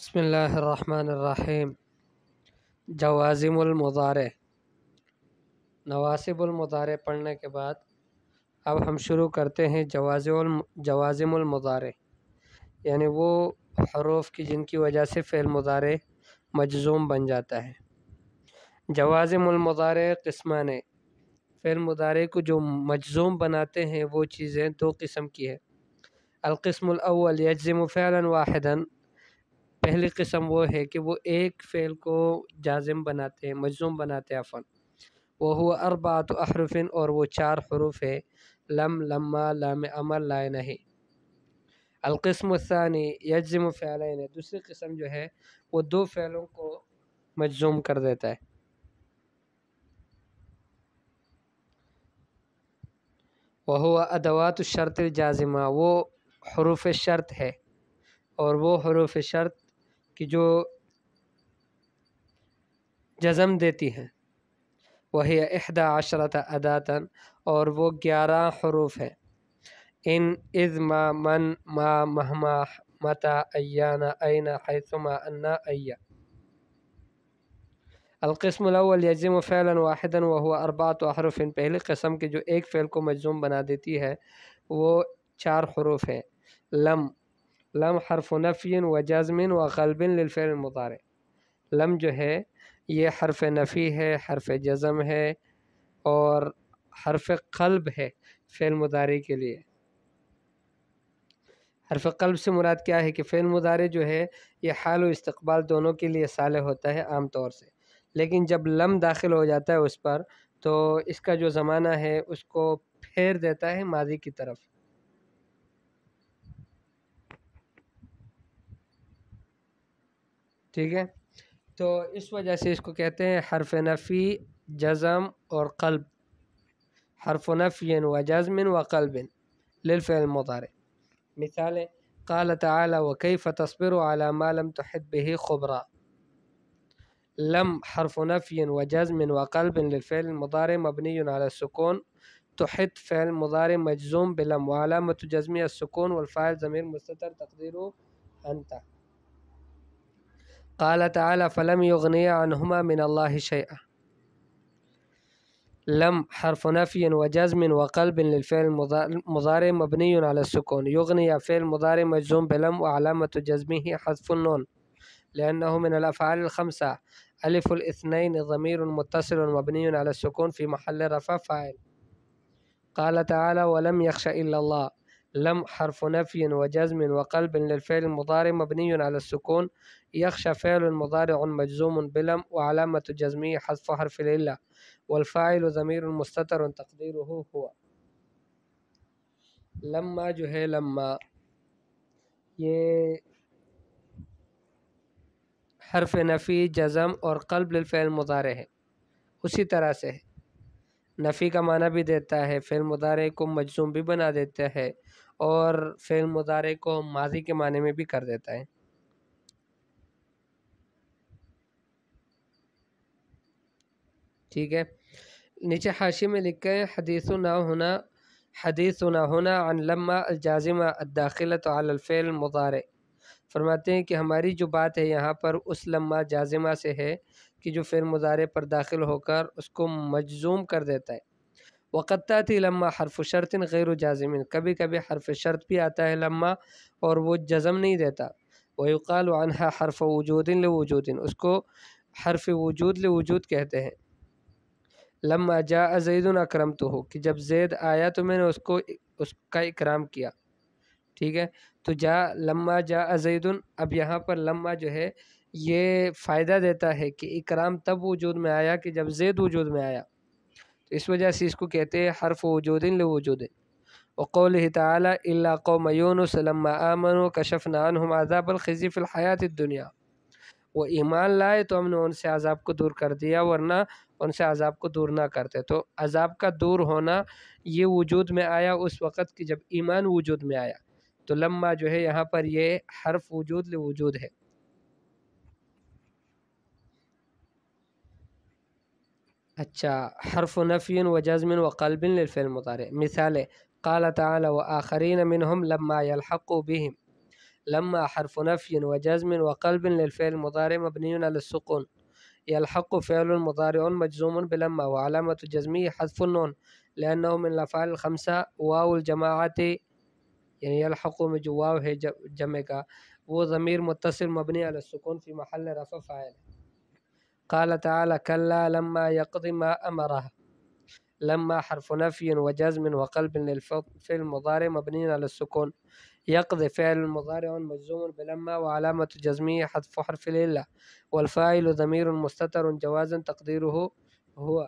بسم اللہ الرحمن الرحیم۔ جوازم المضارع، نواسب المضارع پڑھنے کے بعد اب ہم شروع کرتے ہیں جوازم المضارع، یعنی وہ حروف کی جن کی وجہ سے فعل مضارع مجزوم بن جاتا ہے۔ جوازم المضارع قسمان، فعل مضارع کو جو مجزوم بناتے ہیں وہ چیزیں دو قسم کی ہے۔ القسم الاول یجزم فعلا واحدا، پہلی قسم وہ ہے کہ وہ ایک فعل کو جازم بناتے ہیں، مجزوم بناتے ہیں عفواً، وہو اربعۃ احرف، اور وہ 4 حروف ہے، لم، لما، لام امر، لا نہیں۔ القسم الثانی یجزم فعلین، دوسری قسم جو ہے وہ 2 فعلوں کو مجزوم کر دیتا ہے۔ وہو ادوات الشرط الجازمہ، وہ حروف شرط ہے، اور وہ حروف شرط کی جو جزم دیتی ہیں، وہی 11 اداتاً، اور وہ 11 حروف ہیں۔ ان، اذ، ما، من، ما، مہما، متا، ایانا، این، حیثما، انا، ایا۔ القسم الاول یجزم فعلا واحدا وهو 4 احرف، پہلی قسم کے جو ایک فعل کو مجزوم بنا دیتی ہے وہ 4 حروف ہیں۔ لم، لم حرف نفی و جزم و قلب للفعل المضارع، لم جو ہے یہ حرف نفی ہے، حرف جزم ہے، اور حرف قلب ہے فعل مضارع کے لیے۔ حرف قلب سے مراد کیا ہے کہ فعل مضارع جو ہے یہ حال و استقبال دونوں کے لیے صالح ہوتا ہے عام طور سے، لیکن جب لم داخل ہو جاتا ہے اس پر تو اس کا جو زمانہ ہے اس کو پھیر دیتا ہے ماضی کی طرف۔ ٹھیک ہے، تو اس وجہ سے اس کو کہتے ہیں حرف نفی، جزم اور قلب، حرف نفی و جزم و قلب للفعل المضارع۔ مثالیں، قال تعالی وکیف تصبر علی ما لم تحط به خبرا۔ لم حرف نفی و جزم و قلب للفعل المضارع مبنی علی السکون، تحط فعل مضارع مجزوم بلم وعلامة جزمه السکون والفاعل ضمیر مستتر تقدیره انت۔ قال تعالی فلم یغنی عنہما من اللہ شیئا۔ لم حرف نفی و جزم و قلب للفعل المضارع مبنی علی السکون، یغنی فعل مضارع مجزوم بلم وعلامة جزمه حذف النون لأنه من الأفعال الخمسة، ألف الاثنين ضمير متصل مبني على السكون في محل رفع فاعل۔ قال تعالى ولم يخش إلا الله، لم حرف نفي وجزم وقلب للفعل المضارع مبني على السكون، يخشى فعل مضارع مجزوم بلم وعلامة جزمه حذف حرف العلة والفاعل ضمير مستتر تقديره هو۔ لما جو ہے لما یہ حرف نفی، جزم اور قلب للفعل مضارع ہے، اسی طرح سے نفی کا معنی بھی دیتا ہے، فعل مضارع کو مجزوم بھی بنا دیتا ہے، اور فعل مضارع کو ماضی کے معنی میں بھی کر دیتا ہے۔ ٹھیک ہے، نیچے حاشی میں لکھا ہے حدیثنا ہنا عن لما الجازمہ الداخلۃ علی الفعل المضارع، فرماتے ہیں کہ ہماری جو بات ہے یہاں پر اس لما جازمہ سے ہے کہ جو فعل مضارع پر داخل ہو کر اس کو مجزوم کر دیتا ہے۔ وقد تأتی لما حرف شرط غیر جازم، کبھی کبھی حرف شرط بھی آتا ہے لما اور وہ جزم نہیں دیتا۔ ویقال عنہا حرف وجود لوجود، اس کو حرف وجود لوجود کہتے ہیں۔ لما جاء زید اکرمتہ، کہ جب زید آیا تو میں نے اس کا اکرام کیا۔ ٹھیک ہے، تو لما جاء زید، اب یہاں پر لما جو ہے یہ فائدہ دیتا ہے کہ اکرام تب وجود میں آیا کہ جب زید وجود میں آیا، تو اس وجہ سے اس کو کہتے ہیں حرف وجود لوجود۔ وقولہ تعالی الا قوم یونس لما آمنوا کشفنا عنہم عذاب الخزی فی الحیاۃ الدنیا، وہ ایمان لائے تو ہم نے ان سے عذاب کو دور کر دیا، ورنہ ان سے عذاب کو دور نہ کرتے۔ تو عذاب کا دور ہونا یہ وجود میں آیا اس وقت کہ جب ایمان وجود میں آیا، تو لما جو ہے یہاں پر یہ حرف وجود لوجود ہے۔ اچھا، حرف نفی و جزم و قلب للفعل المضارع۔ مثال قال تعالی وآخرین منہم لما یلحقوا بہم، لما حرف نفي وجزم وقلب للفعل المضارع مبني على السكون. يلحق فعل مضارع مجزوم بلما وعلامة جزمه حذف النون لأنه من الأفعال الخمسة. واو الجماعة یعنی يلحق میں جو واو ہے جمع کا وہ ضمیر متصل مبنی علی السکون فی محل رفع فاعل. قال تعالی كلا لما يقض ما امره. لما حرف نفي وجزم وقلب للفعل المضارع مبني على السكون. يقضي فعل مضارع مجزوم بلما وعلامة جزمه حذف حرف العلة والفاعل ضمير مستتر جوازا تقديره هو.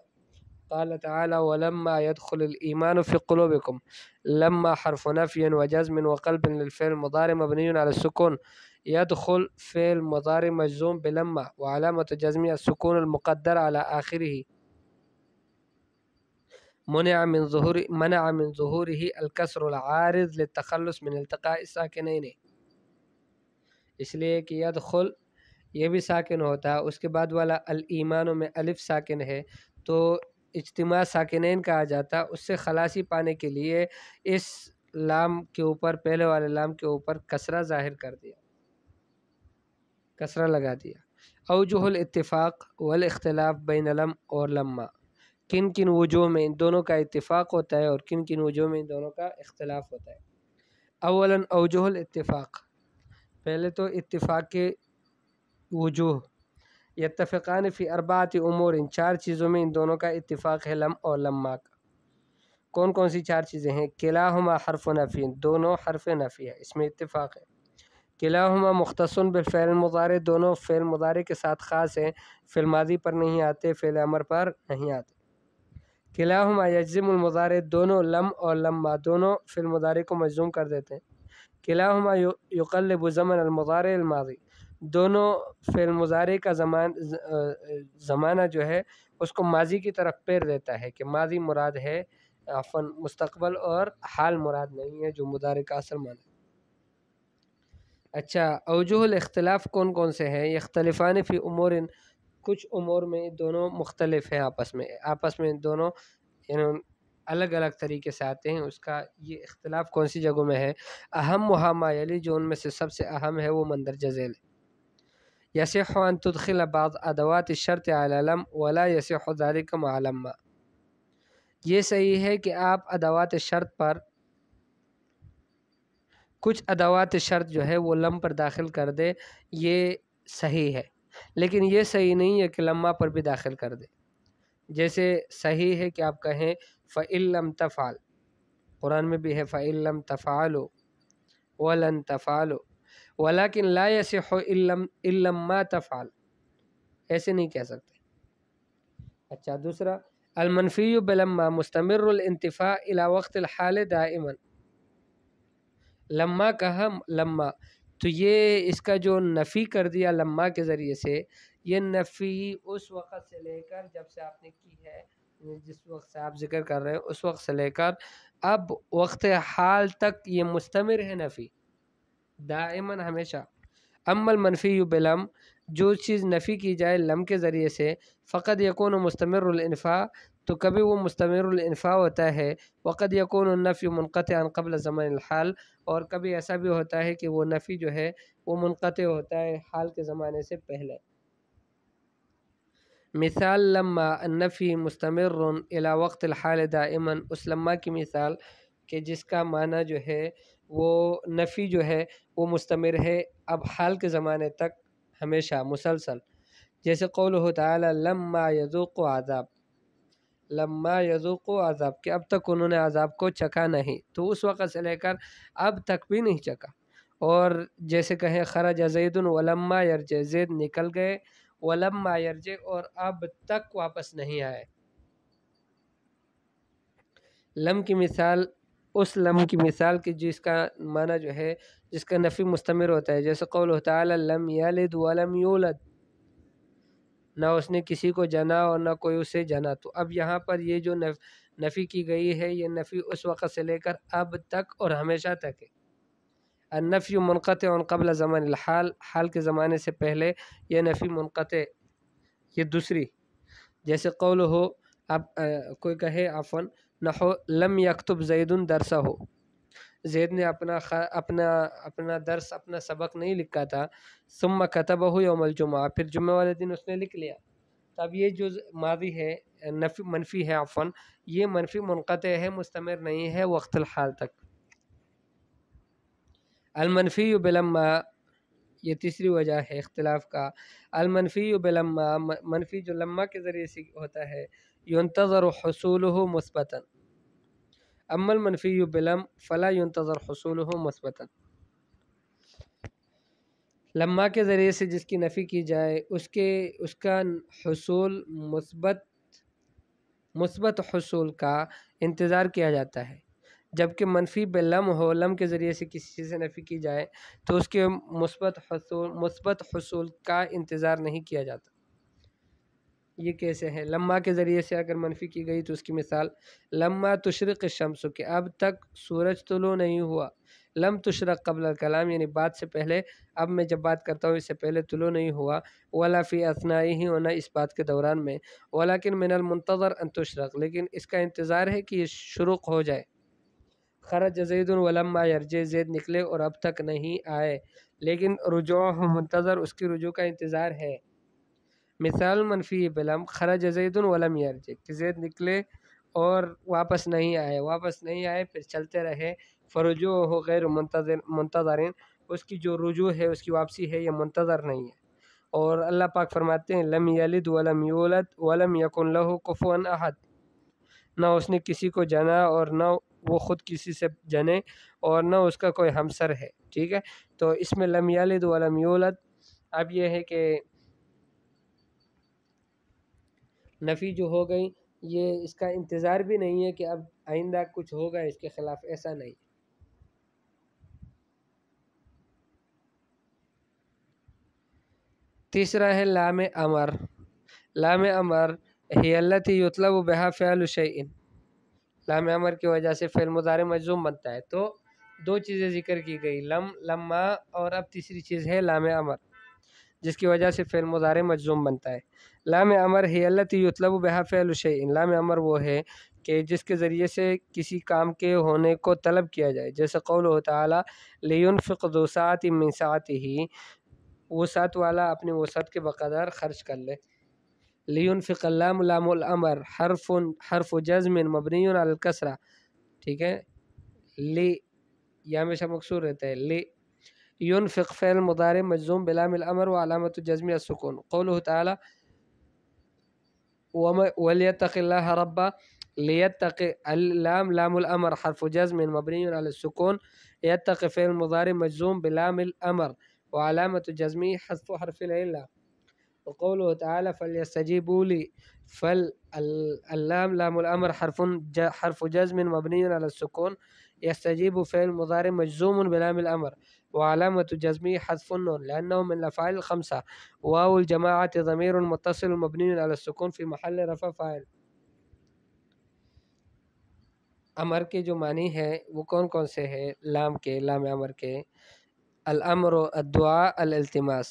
قال تعالى ولما يدخل الإيمان في قلوبكم. لما حرف نفي وجزم وقلب للفعل المضارع مبني على السكون. يدخل فعل مضارع مجزوم بلما وعلامة جزمه السكون المقدر على آخره. منع من ظهوره الكسر العارض للتخلص من التقاء الساكنين. اس لیے کہ يدخل یہ بھی ساکن ہوتا ہے، اس کے بعد والا الایمان میں الف ساکن ہے تو اجتماع ساکنین کہا جاتا. اس سے خلاصی پانے کے لیے اس لام کے اوپر، پہلے والے لام کے اوپر کسرہ ظاہر کر دیا، کسرہ لگا دیا. اوجہ الاتفاق والاختلاف بین لم اور لما. کن کن وجوہ میں ان دونوں کا اتفاق ہوتا ہے اور کن کن وجوہ میں ان دونوں کا اختلاف ہوتا ہے. اولا اوجہ الاتفاق، پہلے تو اتفاق کے وجوہ. یتفقان فی اربعۃ امور، ان چار چیزوں میں ان دونوں کا اتفاق ہے لم اور لما کا. کون کون سی چار چیزیں ہیں؟ کلاہما حرف نفی، دونوں حرف نفی ہے، اس میں اتفاق ہے. کلاہما مختص بالفعل المضارع، دونوں فعل مضارع کے ساتھ خاص ہیں، فعل ماضی پر نہیں آتے، فعل امر پر نہیں آتے. کلاہما یجزم المضارع، دونوں لم اور لما دونوں فعل مضارع کو مجزوم کر دیتے ہیں. کلاہما یقلب زمن المضارع الماضی، دونوں فعل مضارع کا زمانہ جو ہے اس کو ماضی کی طرف پیر دیتا ہے کہ ماضی مراد ہے، مستقبل اور حال مراد نہیں ہے جو مضارع کا اصل معنی. اچھا، اوجہ الاختلاف کون کون سے ہیں؟ یختلفان فی امور، کچھ امور میں دونوں مختلف ہیں آپس میں دونوں یعنی الگ الگ طریقے سے آتے ہیں. اس کا یہ اختلاف کون سی جگہوں میں ہے؟ اہم ما یلی، جو ان میں سے سب سے اہم ہے وہ مندرجہ ذیل ہے. یصح ان تدخل بعض ادوات الشرط علی لم ولا یصح ذلك مع لما. یہ صحیح ہے کہ آپ ادوات شرط پر کچھ ادوات شرط جو ہے وہ لم پر داخل کر دے، یہ صحیح ہے، لیکن یہ صحیح نہیں ہے کہ لما پر بھی داخل کر دے. جیسے صحیح ہے کہ آپ کہیں فَإِن لَمْ تَفْعَلْ، قرآن میں بھی ہے فَإِن لَمْ تَفْعَلُوا وَلَن تَفْعَلُوا وَلَكِنْ لَا يَصِحُّ إِن لَمْ مَا تَفْعَلْ، ایسے نہیں کہہ سکتے. اچھا، دوسرا المنفی بلما مستمر الانتفاء الى وقت الحال دائما. لما کہا لما تو یہ اس کا جو نفی کر دیا لما کے ذریعے سے، یہ نفی اس وقت سے لے کر جب سے آپ نے کی ہے، جس وقت سے آپ ذکر کر رہے ہیں اس وقت سے لے کر اب وقت حال تک یہ مستمر ہے نفی، دائما ہمیشہ. اما المنفی بلم، جو چیز نفی کی جائے لم کے ذریعے سے، فقد یکون مستمر الانفاء، تو کبھی وہ مستمر الانفاء ہوتا ہے. وقد یکون النفی منقطعا قبل زمن الحال، اور کبھی ایسا بھی ہوتا ہے کہ وہ نفی جو ہے وہ منقطع ہوتا ہے حال کے زمانے سے پہلے. مثال لما النفی مستمر الى وقت الحال دائما، اس لما کی مثال کہ جس کا معنی جو ہے وہ نفی جو ہے وہ مستمر ہے اب حال کے زمانے تک ہمیشہ مسلسل. جیسے قولہ تعالی لما یذوقوا عذاب، لما یذوقوا عذاب کہ اب تک انہوں نے عذاب کو چکھا نہیں، تو اس وقت سے لے کر اب تک بھی نہیں چکھا. اور جیسے کہیں خرج زید ولما یرجع، زید نکل گئے، ولما یرجع اور اب تک واپس نہیں آئے. لم کی مثال اس لم کی مثال کی جس کا معنی جو ہے جس کا نفی مستمر ہوتا ہے، جیسے قولہ تعالی لم یلد ولم یولد، نہ اس نے کسی کو جنا اور نہ کوئی اسے جنا. تو اب یہاں پر یہ جو نفی کی گئی ہے یہ نفی اس وقت سے لے کر اب تک اور ہمیشہ تک ہے. النفی منقطع قبل زمن الحال، حال کے زمانے سے پہلے یہ نفی منقطع. یہ دوسری جیسے قول ہو، اب کوئی کہے عفوا نحو لم یکتب زید درسہ ہو، زید نے اپنا درس اپنا سبق نہیں لکھا تھا، ثم كتبه یوم الجمعہ، پھر جمعہ والے دن اس نے لکھ لیا. تب یہ جو ماضی ہے منفی ہے، عفواً یہ منفی منقطع ہے، مستمر نہیں ہے وقت الحال تک. المنفی بلما، یہ تیسری وجہ ہے اختلاف کا. المنفی بلما، منفی جو لما کے ذریعے سے ہوتا ہے، ينتظر حصوله مثبتا، اما المنفی بلم فلا ينتظر حصوله مثبتا. لما کے ذریعے سے جس کی نفی کی جائے اس کا حصول مثبت حصول کا انتظار کیا جاتا ہے، جبکہ منفی بلم ہو، لم کے ذریعے سے کسی چیز سے نفی کی جائے تو اس کے مثبت حصول کا انتظار نہیں کیا جاتا. یہ کیسے ہے؟ لما کے ذریعے سے اگر منفی کی گئی تو اس کی مثال لما تشرق الشمس، کہ اب تک سورج طلوع نہیں ہوا. لم تشرق قبل الکلام، یعنی بات سے پہلے، اب میں جب بات کرتا ہوں اس سے پہلے طلوع نہیں ہوا. ولا فی اثنائه، ہونا اس بات کے دوران میں. ولکن من المنتظر ان تشرق، لیکن اس کا انتظار ہے کہ یہ شروق ہو جائے. خرج زید ولما یرجع، زید نکلے اور اب تک نہیں آئے، لیکن رجوعہ منتظر، اس کی رجوع کا انتظار ہے. مثال منفی بلم خرج زید ولم یرجع، کہ زید نکلے اور واپس نہیں آئے پھر چلتے رہے. فرجوعہ غیر منتظرین، اس کی جو رجوع ہے، اس کی واپسی ہے، یہ منتظر نہیں ہے. اور اللہ پاک فرماتے ہیں لم یلد ولم یولد ولم یکن لہ کفوا احد، نہ اس نے کسی کو جنا اور نہ وہ خود کسی سے جنے اور نہ اس کا کوئی ہمسر ہے. ٹھیک ہے، تو اس میں لم یلد ولم یولد، اب یہ ہے کہ نفی جو ہو گئی، یہ اس کا انتظار بھی نہیں ہے کہ اب آئندہ کچھ ہوگا اس کے خلاف، ایسا نہیں. تیسرا ہے لام امر. لام امر ہی التی یطلب بها فعل شیء، لام امر کی وجہ سے فعل مضارع مجزوم بنتا ہے. تو دو چیزیں ذکر کی گئی، لما، اور اب تیسری چیز ہے لام امر، جس کی وجہ سے فعل مضارع مجزوم بنتا ہے. لام امر ہی التی یطلب بها فعل شیء، لام امر وہ ہے کہ جس کے ذریعے سے کسی کام کے ہونے کو طلب کیا جائے، جیسے قولہ تعالی لینفق ذو سعۃ من سعتہ، وسعت والا اپنی وسعت کے بقدر خرچ کر لے. لینفق، اللام لام الامر، حرف جزم مبنی علی الکسرہ. ٹھیک ہے، لی یہ ہمیشہ مکسور رہتا ہے. لی ينفق فعل مضارع مجزوم بلام الامر وعلامۃ جزم السکون. قوله تعالی وليتق الله ربه، ليتق، اللام لام الامر حرف جزم مبني على السكون، يتق فعل مضارع مجزوم بلام الامر وعلامة جزمه حذف حرف العلة. وقوله تعالى فليستجيبوا لي، اللام لام الامر حرف جزم مبني على السكون، يستجيب فعل مضارع مجزوم بلام الامر وعلامة جزمه حذف النون لأنه من الأفعال الخمسة. واو الجماعة ضمير متصل مبني على السكون في محل رفع فاعل. امر کے جو معنی ہے وہ کون کون سے ہیں؟ لام امر کے الامر الدعاء الالتماس.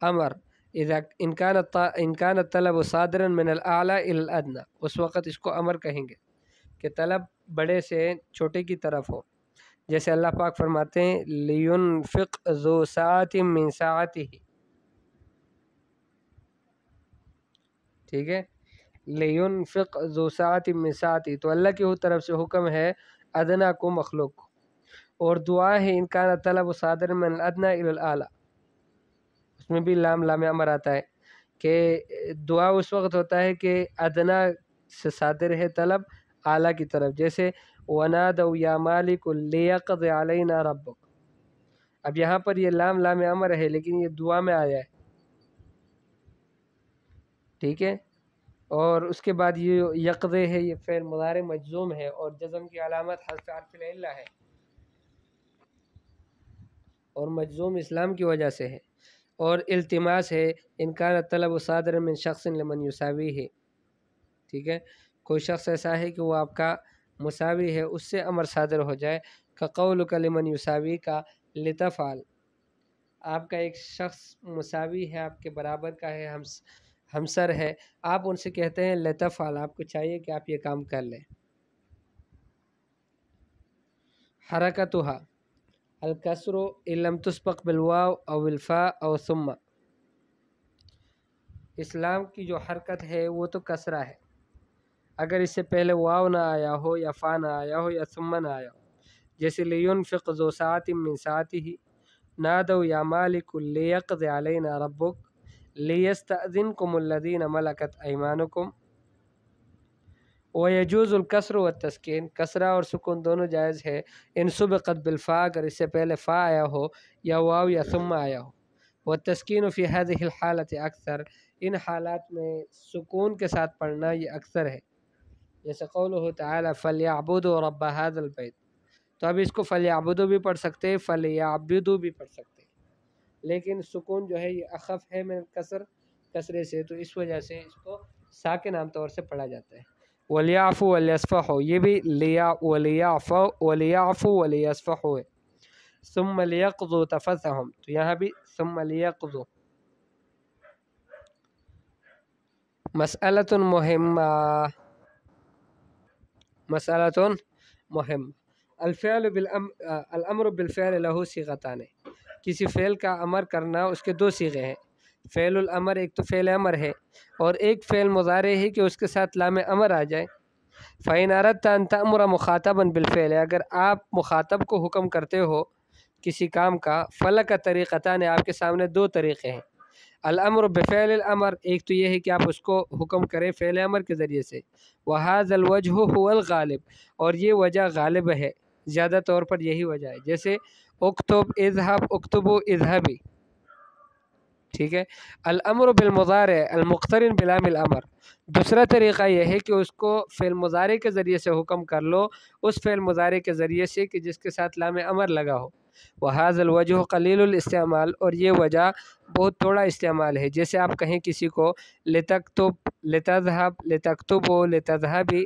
امر اذا ان كان الطلب صادرا من الاعلى الى الادنى، اس وقت اس کو امر کہیں گے کہ طلب بڑے سے چھوٹے کی طرف ہو. جیسے اللہ پاک فرماتے ہیں لینفق ذو سعۃ من سعتہ. ٹھیک ہے، لینفق ذو سعۃ من سعتہ، تو اللہ کی طرف سے حکم ہے ادنا کو، مخلوق کو. اور دعا ہے ان کان طلب صادر من الادنى الى الاعلى، اس میں بھی لام امر آتا ہے کہ دعا اس وقت ہوتا ہے کہ ادنا سے صادر ہے طلب اعلیٰ کی طرف. جیسے وَنَادَوْا يَا مَالِكُ لِيَقْضِ عَلَيْنَا رَبُّكَ. اب یہاں پر یہ لام امر ہے لیکن یہ دعا میں آیا ہے. ٹھیک ہے، اور اس کے بعد یہ یقضے ہے، یہ فعل مضارع مجزوم ہے اور جزم کی علامت حذف حرف العلہ ہے، اور مجزوم اسلام کی وجہ سے ہے. اور التماس ہے ان کان طلب صادر من شخص لمن یساویہ. ٹھیک ہے، کوئی شخص ایسا ہے کہ وہ آپ کا مساوی ہے، اس سے امر صادر ہو جائے. کقولک لمن یساوی کا لتفعل، آپ کا ایک شخص مساوی ہے، آپ کے برابر کا ہے، ہمسر ہے، آپ ان سے کہتے ہیں لتفعل، آپ کو چاہیے کہ آپ یہ کام کر لیں. حرکتها الکسر ان لم تسبق بالواو او الفاء او ثم. اسلام کی جو حرکت ہے وہ تو کسرہ ہے، اگر اس سے پہلے واو نہ آیا ہو یا فا نہ آیا ہو یا ثم نہ آیا ہو. جیسے لینفق ذو سعۃ من سعتہ، نادوا یا مالک لیقض علینا ربک، لیستأذنکم الذین ملکت ایمانکم. ویجوز الکسر والتسکین، کسرہ اور سکون دونوں جائز ہے، ان سبقت بالفاء، اگر اس سے پہلے فا آیا ہو یا واو یا ثم آیا ہو. والتسکین فی هذه الحالت اکثر، ان حالات میں سکون کے ساتھ پڑھنا یہ اکثر ہے. جیسے قولہ تعالی فلیعبدوا رب هذا البیت، تو اب اس کو فلیعبدوا بھی پڑھ سکتے، فلیعبدوا بھی پڑھ سکتے، لیکن سکون جو ہے یہ اخف ہے من کسرے سے، تو اس وجہ سے اس کو ساکن عام طور سے پڑھا جاتا ہے. ولیعفوا ولیصفحوا، یہ بھی ولیعفوا ولیصفحوا ہے. ثم لیقضوا تفثهم، تو یہاں بھی ثم لیقضوا. مسئلۃ مہمہ، مسئلۃ مہم. الامر بالفعل له صیغتان، کسی فعل کا امر کرنا اس کے دو صیغے ہیں. فعل الامر، ایک تو فعل امر ہے، اور ایک فعل مضارع ہے کہ اس کے ساتھ لام امر آ جائے. فَإِنْ أَرَدْتَ أَنْ تَأْمُرَ مُخَاطَبًا بِالْفِعْلِ، اگر آپ مخاطب کو حکم کرتے ہو کسی کام کا، فَلَكَ طریقتان، آپ کے سامنے دو طریقے ہیں. الامر بفعل الامر، ایک تو یہ ہے کہ آپ اس کو حکم کریں فعل امر کے ذریعے سے. وَهَذَا الْوَجْهُ هُوَ الْغَالِبُ، اور یہ وجہ غالب ہے، زیادہ طور پر یہی وجہ ہے. جیسے اکتب اذهب، اکتبوا اذهبی، ٹھیک ہے. الامر بالمضارع المقترن بلام الامر، دوسرا طریقہ یہ ہے کہ اس کو فعل مضارع کے ذریعے سے حکم کر لو، اس فعل مضارع کے ذریعے سے کہ جس کے ساتھ لام امر لگا ہو. وَهَذَا الْوَجْهُ قَلِيلُ الاستعمال، اور یہ وجہ بہت تھوڑا استعمال ہے. جیسے آپ کہیں کسی کو لتکتب، لتذهب، لتکتبوا، لتذهبی.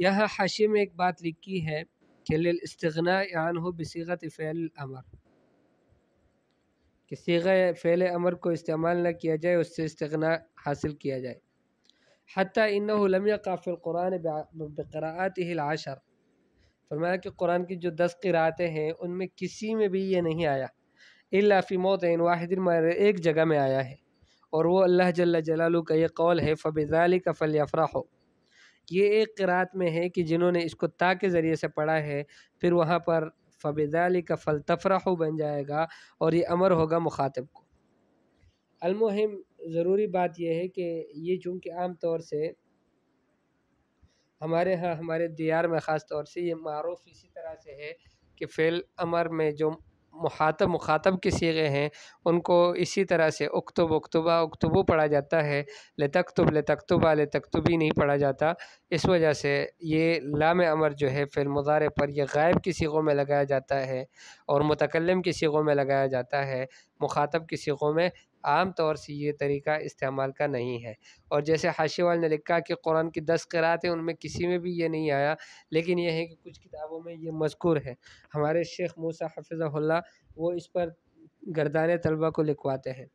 یہاں حاشیے میں ایک بات لکھی ہے کہ للاستغناء عنہ بصیغۃ فعل الامر، کہ صیغہ فعل امر کو استعمال نہ کیا جائے، اس سے استغناء حاصل کیا جائے. حتیٰ انہ لم یقع فی القرآن بقراءاتہ العشر، فرمایا کہ قرآن کی جو 10 قرأتیں ہیں ان میں کسی میں بھی یہ نہیں آیا. الا فی موضع واحد، مگر ایک جگہ میں آیا ہے، اور وہ اللہ جل جلالہ کا یہ قول ہے فبذلک فلیفرحوا. یہ ایک قرأت میں ہے کہ جنہوں نے اس کو تا کے ذریعے سے پڑھا ہے، پھر وہاں پر فبذلک فلتفرحوا بن جائے گا، اور یہ امر ہوگا مخاطب کو. المہم، ضروری بات یہ ہے کہ یہ چونکہ عام طور سے ہمارے ہاں، ہمارے دیار میں خاص طور سے یہ معروف اسی طرح سے ہے کہ فعل امر میں جو مخاطب کے صیغے ہیں ان کو اسی طرح سے اکتب، اکتبا، اکتبو پڑھا جاتا ہے، لتکتب، لتکتبا، لتکتبی نہیں پڑھا جاتا. اس وجہ سے یہ لام امر جو ہے فعل مضارع پر یہ غائب کی صیغوں میں لگایا جاتا ہے اور متکلم کی صیغوں میں لگایا جاتا ہے، مخاطب کی صیغوں میں عام طور سے یہ طریقہ استعمال کا نہیں ہے. اور جیسے حاشیے والے نے لکھا کہ قرآن کی 10 قرأتیں ان میں کسی میں بھی یہ نہیں آیا، لیکن یہ ہے کہ کچھ کتابوں میں یہ مذکور ہے. ہمارے شیخ موسیٰ حفظہ اللہ وہ اس پر گردان طلبہ کو لکھواتے ہیں.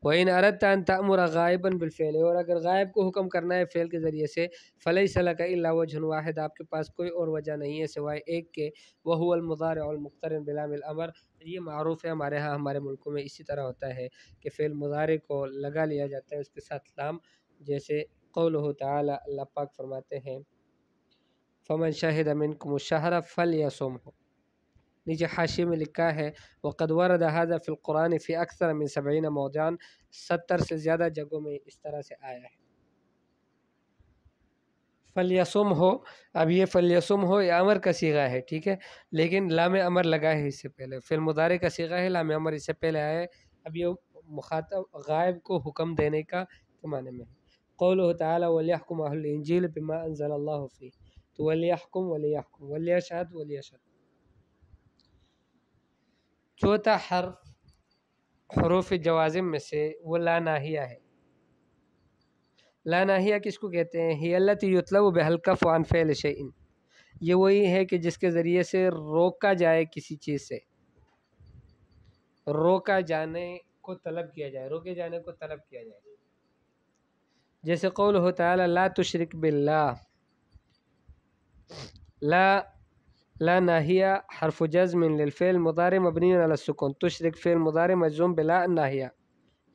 وَإِنْ أَرَدْتَ أَنْ تَأْمُرَ غَائِبًا بِالْفِعْلِ، اور اگر غائب کو حکم کرنا ہے فعل کے ذریعے سے، فَلَيْسَ لَكَ إِلَّا وَجْهٌ وَاحِدٌ، آپ کے پاس کوئی اور وجہ نہیں ہے سوائے ایک کے، وَهُوَ الْمُضَارِعُ الْمُقْتَرِنُ بِلَامِ الْأَمْرِ. یہ معروف ہے ہمارے ہاں، ہمارے ملکوں میں اسی طرح ہوتا ہے کہ فعل مضارع کو لگا لیا جاتا ہے اس کے ساتھ لام. جیسے قولہ تعالی، اللہ پاک فرماتے ہیں فَمَنْ شَهِدَ مِنْكُمُ الشَّهْرَ فَلْيَصُمْهُ. نیچے حاشیے میں لکھا ہے وَقَدْ وَرَدَ هَذَا فِي الْقُرْآنِ فِي أَكْثَرَ مِنْ 70 موضعاً، 70 سے زیادہ جگہوں میں اس طرح سے آیا ہے. فلیسم ہو، اب یہ فلیسم ہو یہ امر کا صیغہ ہے، ٹھیک ہے، لیکن لام امر لگا ہے اس سے پہلے. فعل مضارع کا صیغہ ہے، لام امر اس سے پہلے آیا ہے. اب یہ مخاطب غائب کو حکم دینے کا معنی میں ہے. قولہ تعالی وَلْيَحْكُمْ أَهْلُ الْإِنْجِيلِ بِمَا أَنزَلَ اللَّهُ فِيهِ، تو وَلْيَحْكُمْ، وَلْيَحْكُمْ، وَلْيَشْهَدْ، وَلْيَشْهَدْ. چوتھا حرف حروف جوازم میں سے وہ لا ناہیہ ہے. لا ناہیہ کس کو کہتے ہیں؟ ہی التی یطلب بها الکف عن فعل شیء، یہ وہی ہے کہ جس کے ذریعے سے روکا جائے کسی چیز سے، روکا جانے کو طلب کیا جائے، روکے جانے کو طلب کیا جائے. جیسے قولہ تعالی لا تشرک باللہ، لا ناہیہ حرف جزم للفعل مضارع مبنی علی السکون، تشرک فعل مضارع مجزوم بلا الناہیہ،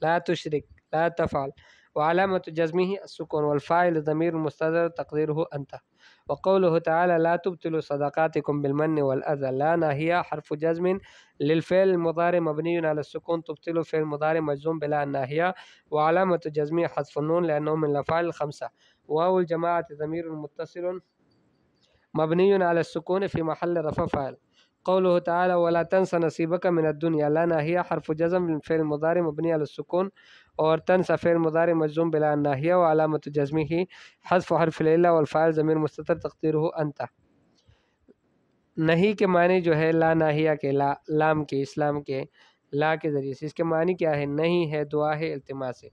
لا تشرک لا تفعل، وعلامة جزمه السكون، والفاعل ضمير مستتر تقديره أنت. وقوله تعالى لا تبطلوا صدقاتكم بالمن والأذى، لا ناهية حرف جزم للفعل المضارع مبني على السكون، تبطل فعل مضارع مجزوم بلا الناهية، وعلامة جزمه حذف النون لأنه من الأفعال الخمسة. واو الجماعة ضمير متصل مبني على السكون في محل رفع فاعل. قوله تعالى ولا تنس نصيبك من الدنيا، لا ناهية حرف جزم للفعل المضارع مبني على السكون، اور تنسى فعل مضارع مجزوم بلا الناهية وعلامة جزمه حذف حرف العلة، والفاعل ضمير مستتر تقديره أنت. نہیں کے معنی جو ہے لا ناہیہ کے، لام کے، اسلام کے لا کے ذریعے سے، اس کے معنی کیا ہے؟ نہیں ہے، دعا ہے، التماس ہے،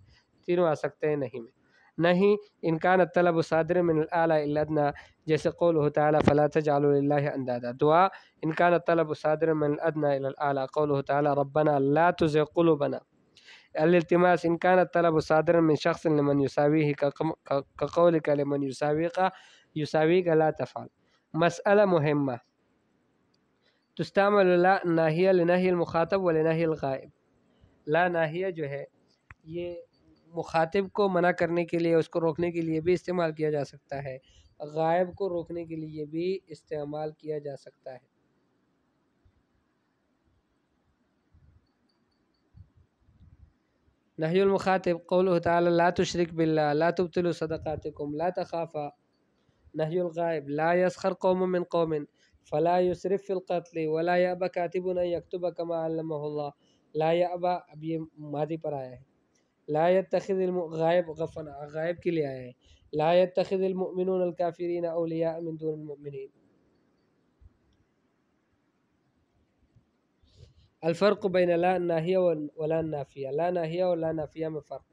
تینوں آ سکتے ہیں نہیں میں. نہیں ان کان الطلب صادر من الاعلی الا الادنى، جیسے قولہ تعالی فلا تجعلوا للہ اندادا. دعا ان کان الطلب صادر من الادنى الى الاعلی، قولہ تعالی ربنا لا تزغ قلوبنا. الالتماس ان كان الطلب صادرا من شخص لمن يساويه كقولك لمن يساويك لا تفعل. مسئلہ مهمة، تستعمل لا ناہیہ لنہی المخاطب ولنہی الغائب. لا ناہیہ جو ہے یہ مخاطب کو منع کرنے کے لیے، اس کو روکنے کے لیے بھی استعمال کیا جا سکتا ہے، غائب کو روکنے کے لیے بھی استعمال کیا جا سکتا ہے. نہی المخاطب قولہ تعالی لا تشرک باللہ، لا تبطلوا صدقاتکم، لا تخافا. نہی الغائب لا يسخر قوم من قوم فلا يسرف في القتل ولا يأبى كاتب ان يكتب كما علمه الله. لا يأبى اب یہ ماضی پر آیا ہے. لا يتخذ غائب غائب کے لیے آیا ہے. لا يتخذ المؤمنون الكافرين اولیاء من دون المؤمنین. الفرق بین لا ناہیہ ولا نافیہ، لا ناہیہ اور لا نافیہ میں فرق.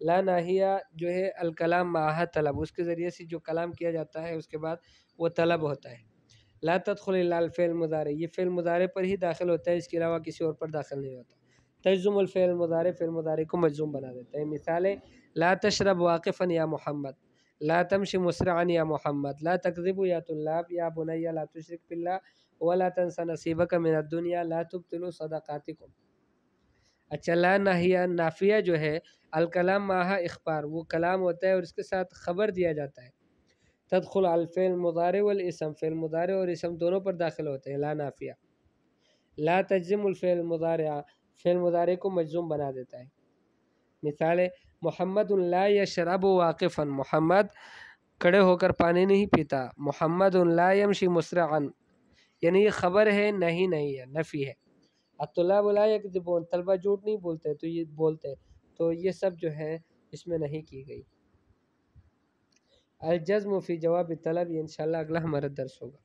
لا ناہیہ جو ہے الکلام معہ طلب، اس کے ذریعے سے جو کلام کیا جاتا ہے اس کے بعد وہ طلب ہوتا ہے. لا تدخل الا الفعل المضارع، یہ فعل مضارع پر ہی داخل ہوتا ہے، اس کے علاوہ کسی اور پر داخل نہیں ہوتا. تجزم الفعل المضارع، فعل مضارع کو مجزوم بنا دیتا ہے. مثالیں لا تشرب واقفا یا محمد، لا تمشي مسرعا یا محمد، لا تكذب یا طلاب، یا بنی لا تشرک باللہ، ولا تنس نصیبک من الدنیا، لا تبطلوا صدقاتکم. اچھا لا ناہیہ نافیہ جو ہے الکلام معہ اخبار، وہ کلام ہوتا ہے اور اس کے ساتھ خبر دیا جاتا ہے. تدخل الفعل المضارع والاسم، فعل مضارع اور اسم دونوں پر داخل ہوتے ہیں لا نافیہ. لا تجزم الفعل المضارع، فعل مضارع کو مجزوم بنا دیتا ہے. مثال محمد لا یشرب واقفا، محمد کھڑے ہو کر پانی نہیں پیتا. محمد لا یمشی مسرعا، یعنی یہ خبر ہے نہیں ہے، نفی ہے. الطلاب لا یکذبون، طلبہ جھوٹ نہیں بولتے، تو یہ بولتے، تو یہ سب جو ہے اس میں نہیں کی گئی. الجزم فی جواب طلب، یہ انشاءاللہ اگلا ہمارا درس ہوگا.